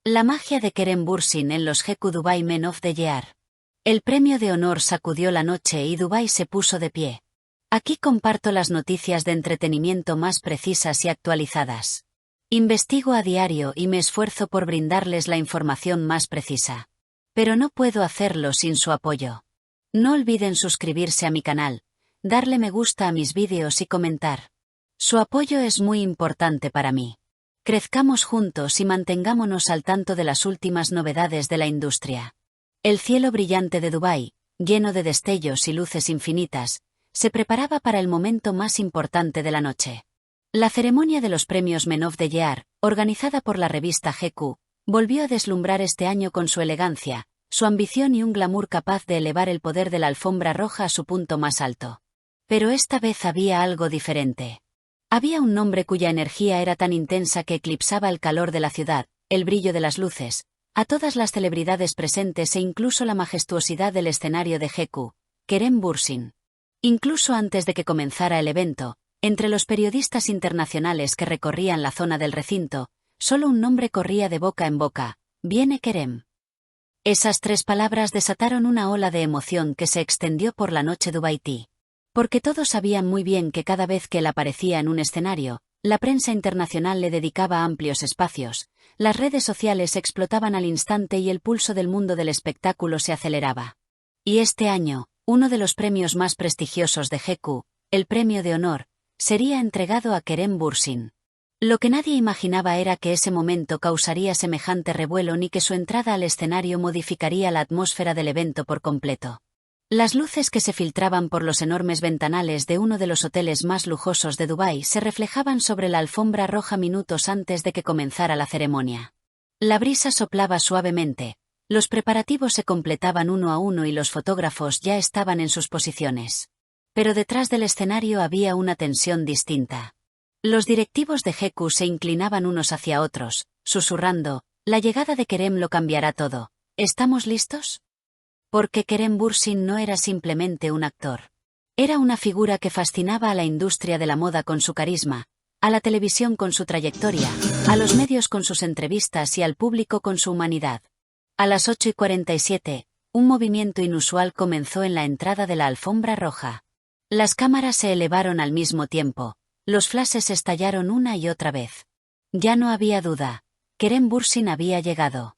La magia de Kerem Bürsin en los GQ Dubai Men of the Year. El premio de honor sacudió la noche y Dubái se puso de pie. Aquí comparto las noticias de entretenimiento más precisas y actualizadas. Investigo a diario y me esfuerzo por brindarles la información más precisa. Pero no puedo hacerlo sin su apoyo. No olviden suscribirse a mi canal, darle me gusta a mis vídeos y comentar. Su apoyo es muy importante para mí. Crezcamos juntos y mantengámonos al tanto de las últimas novedades de la industria. El cielo brillante de Dubái, lleno de destellos y luces infinitas, se preparaba para el momento más importante de la noche. La ceremonia de los premios Men of the Year, organizada por la revista GQ, volvió a deslumbrar este año con su elegancia, su ambición y un glamour capaz de elevar el poder de la alfombra roja a su punto más alto. Pero esta vez había algo diferente. Había un nombre cuya energía era tan intensa que eclipsaba el calor de la ciudad, el brillo de las luces, a todas las celebridades presentes e incluso la majestuosidad del escenario de GQ, Kerem Bürsin. Incluso antes de que comenzara el evento, entre los periodistas internacionales que recorrían la zona del recinto, solo un nombre corría de boca en boca: viene Kerem. Esas 3 palabras desataron una ola de emoción que se extendió por la noche dubaití. Porque todos sabían muy bien que cada vez que él aparecía en un escenario, la prensa internacional le dedicaba amplios espacios, las redes sociales explotaban al instante y el pulso del mundo del espectáculo se aceleraba. Y este año, uno de los premios más prestigiosos de GQ, el premio de honor, sería entregado a Kerem Bürsin. Lo que nadie imaginaba era que ese momento causaría semejante revuelo ni que su entrada al escenario modificaría la atmósfera del evento por completo. Las luces que se filtraban por los enormes ventanales de uno de los hoteles más lujosos de Dubái se reflejaban sobre la alfombra roja minutos antes de que comenzara la ceremonia. La brisa soplaba suavemente, los preparativos se completaban uno a uno y los fotógrafos ya estaban en sus posiciones. Pero detrás del escenario había una tensión distinta. Los directivos de GQ se inclinaban unos hacia otros, susurrando: la llegada de Kerem lo cambiará todo. ¿Estamos listos? Porque Kerem Bürsin no era simplemente un actor. Era una figura que fascinaba a la industria de la moda con su carisma, a la televisión con su trayectoria, a los medios con sus entrevistas y al público con su humanidad. A las 8:47, un movimiento inusual comenzó en la entrada de la alfombra roja. Las cámaras se elevaron al mismo tiempo, los flashes estallaron una y otra vez. Ya no había duda, Kerem Bürsin había llegado.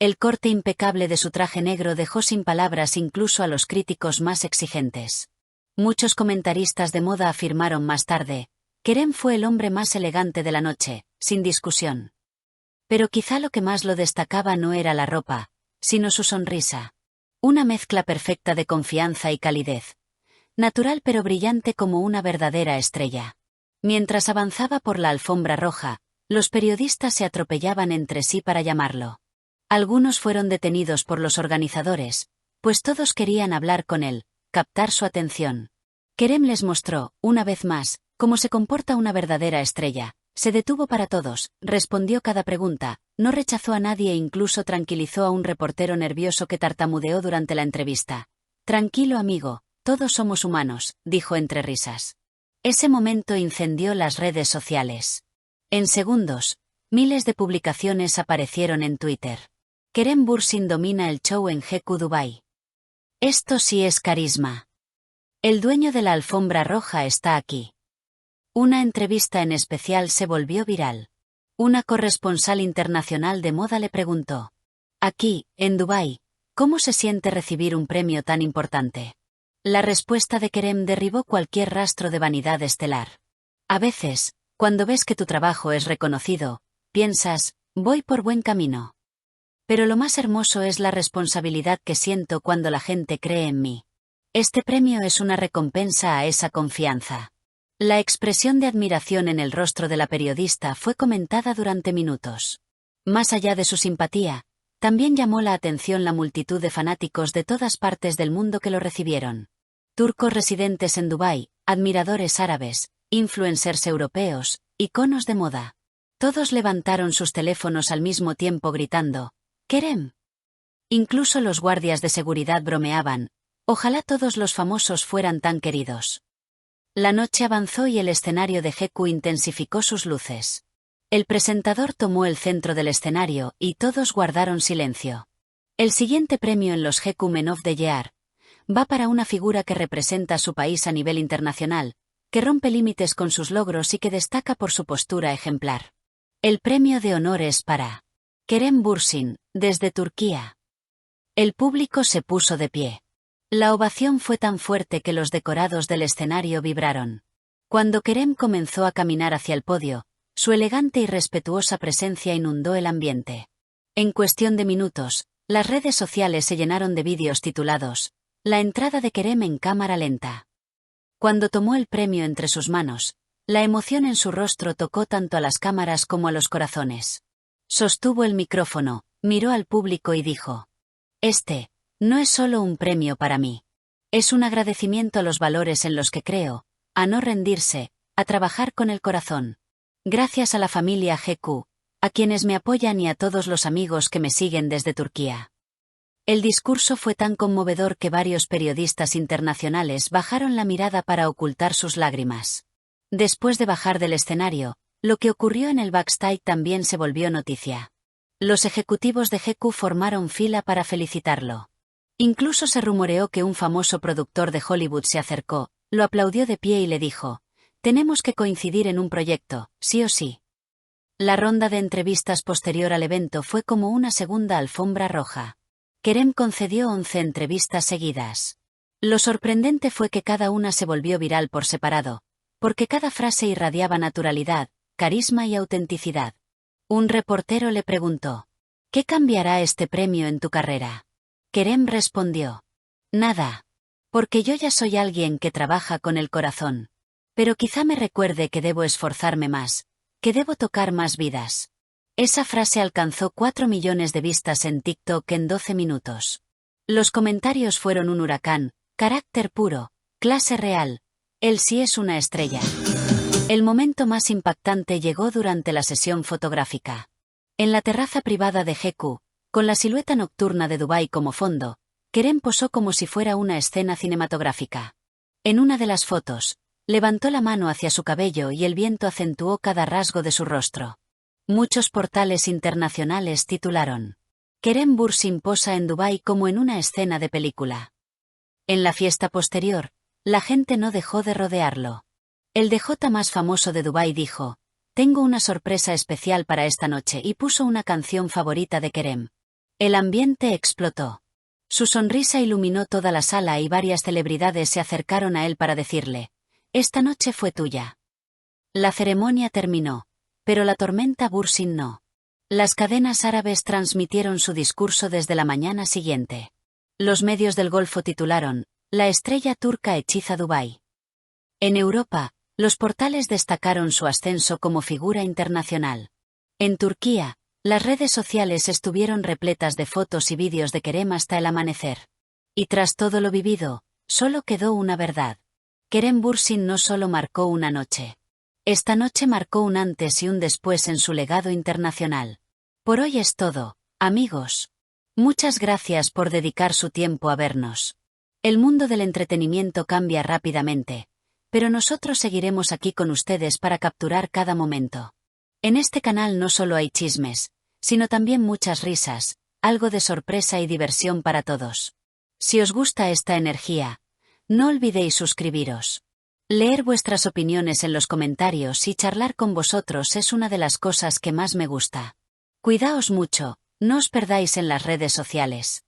El corte impecable de su traje negro dejó sin palabras incluso a los críticos más exigentes. Muchos comentaristas de moda afirmaron más tarde: Kerem fue el hombre más elegante de la noche, sin discusión. Pero quizá lo que más lo destacaba no era la ropa, sino su sonrisa. Una mezcla perfecta de confianza y calidez. Natural pero brillante como una verdadera estrella. Mientras avanzaba por la alfombra roja, los periodistas se atropellaban entre sí para llamarlo. Algunos fueron detenidos por los organizadores, pues todos querían hablar con él, captar su atención. Kerem les mostró, una vez más, cómo se comporta una verdadera estrella. Se detuvo para todos, respondió cada pregunta, no rechazó a nadie e incluso tranquilizó a un reportero nervioso que tartamudeó durante la entrevista. Tranquilo amigo, todos somos humanos, dijo entre risas. Ese momento incendió las redes sociales. En segundos, miles de publicaciones aparecieron en Twitter. Kerem Bürsin domina el show en GQ Dubai. Esto sí es carisma. El dueño de la alfombra roja está aquí. Una entrevista en especial se volvió viral. Una corresponsal internacional de moda le preguntó: aquí, en Dubái, ¿cómo se siente recibir un premio tan importante? La respuesta de Kerem derribó cualquier rastro de vanidad estelar. A veces, cuando ves que tu trabajo es reconocido, piensas: voy por buen camino. Pero lo más hermoso es la responsabilidad que siento cuando la gente cree en mí. Este premio es una recompensa a esa confianza. La expresión de admiración en el rostro de la periodista fue comentada durante minutos. Más allá de su simpatía, también llamó la atención la multitud de fanáticos de todas partes del mundo que lo recibieron. Turcos residentes en Dubái, admiradores árabes, influencers europeos, iconos de moda. Todos levantaron sus teléfonos al mismo tiempo gritando: Kerem. Incluso los guardias de seguridad bromeaban: ojalá todos los famosos fueran tan queridos. La noche avanzó y el escenario de GQ intensificó sus luces. El presentador tomó el centro del escenario y todos guardaron silencio. El siguiente premio en los GQ Men of the Year va para una figura que representa a su país a nivel internacional, que rompe límites con sus logros y que destaca por su postura ejemplar. El premio de honor es para Kerem Bürsin, desde Turquía. El público se puso de pie. La ovación fue tan fuerte que los decorados del escenario vibraron. Cuando Kerem comenzó a caminar hacia el podio, su elegante y respetuosa presencia inundó el ambiente. En cuestión de minutos, las redes sociales se llenaron de vídeos titulados "La entrada de Kerem en cámara lenta". Cuando tomó el premio entre sus manos, la emoción en su rostro tocó tanto a las cámaras como a los corazones. Sostuvo el micrófono, miró al público y dijo: "Este no es solo un premio para mí. Es un agradecimiento a los valores en los que creo, a no rendirse, a trabajar con el corazón. Gracias a la familia GQ, a quienes me apoyan y a todos los amigos que me siguen desde Turquía". El discurso fue tan conmovedor que varios periodistas internacionales bajaron la mirada para ocultar sus lágrimas. Después de bajar del escenario, lo que ocurrió en el backstage también se volvió noticia. Los ejecutivos de GQ formaron fila para felicitarlo. Incluso se rumoreó que un famoso productor de Hollywood se acercó, lo aplaudió de pie y le dijo: "Tenemos que coincidir en un proyecto, sí o sí". La ronda de entrevistas posterior al evento fue como una segunda alfombra roja. Kerem concedió 11 entrevistas seguidas. Lo sorprendente fue que cada una se volvió viral por separado, porque cada frase irradiaba naturalidad, carisma y autenticidad. Un reportero le preguntó: "¿Qué cambiará este premio en tu carrera?". Kerem respondió: "Nada. Porque yo ya soy alguien que trabaja con el corazón. Pero quizá me recuerde que debo esforzarme más, que debo tocar más vidas". Esa frase alcanzó 4 millones de vistas en TikTok en 12 minutos. Los comentarios fueron un huracán: carácter puro, clase real, él sí es una estrella. El momento más impactante llegó durante la sesión fotográfica. En la terraza privada de GQ, con la silueta nocturna de Dubái como fondo, Kerem posó como si fuera una escena cinematográfica. En una de las fotos, levantó la mano hacia su cabello y el viento acentuó cada rasgo de su rostro. Muchos portales internacionales titularon: "Kerem Bürsin posa en Dubái como en una escena de película". En la fiesta posterior, la gente no dejó de rodearlo. El DJ más famoso de Dubái dijo: "Tengo una sorpresa especial para esta noche", y puso una canción favorita de Kerem. El ambiente explotó. Su sonrisa iluminó toda la sala y varias celebridades se acercaron a él para decirle: "Esta noche fue tuya". La ceremonia terminó, pero la tormenta Bürsin no. Las cadenas árabes transmitieron su discurso desde la mañana siguiente. Los medios del Golfo titularon: "La estrella turca hechiza Dubái". En Europa, los portales destacaron su ascenso como figura internacional. En Turquía, las redes sociales estuvieron repletas de fotos y vídeos de Kerem hasta el amanecer. Y tras todo lo vivido, solo quedó una verdad. Kerem Bürsin no solo marcó una noche. Esta noche marcó un antes y un después en su legado internacional. Por hoy es todo, amigos. Muchas gracias por dedicar su tiempo a vernos. El mundo del entretenimiento cambia rápidamente, pero nosotros seguiremos aquí con ustedes para capturar cada momento. En este canal no solo hay chismes, sino también muchas risas, algo de sorpresa y diversión para todos. Si os gusta esta energía, no olvidéis suscribiros. Leer vuestras opiniones en los comentarios y charlar con vosotros es una de las cosas que más me gusta. Cuidaos mucho, no os perdáis en las redes sociales.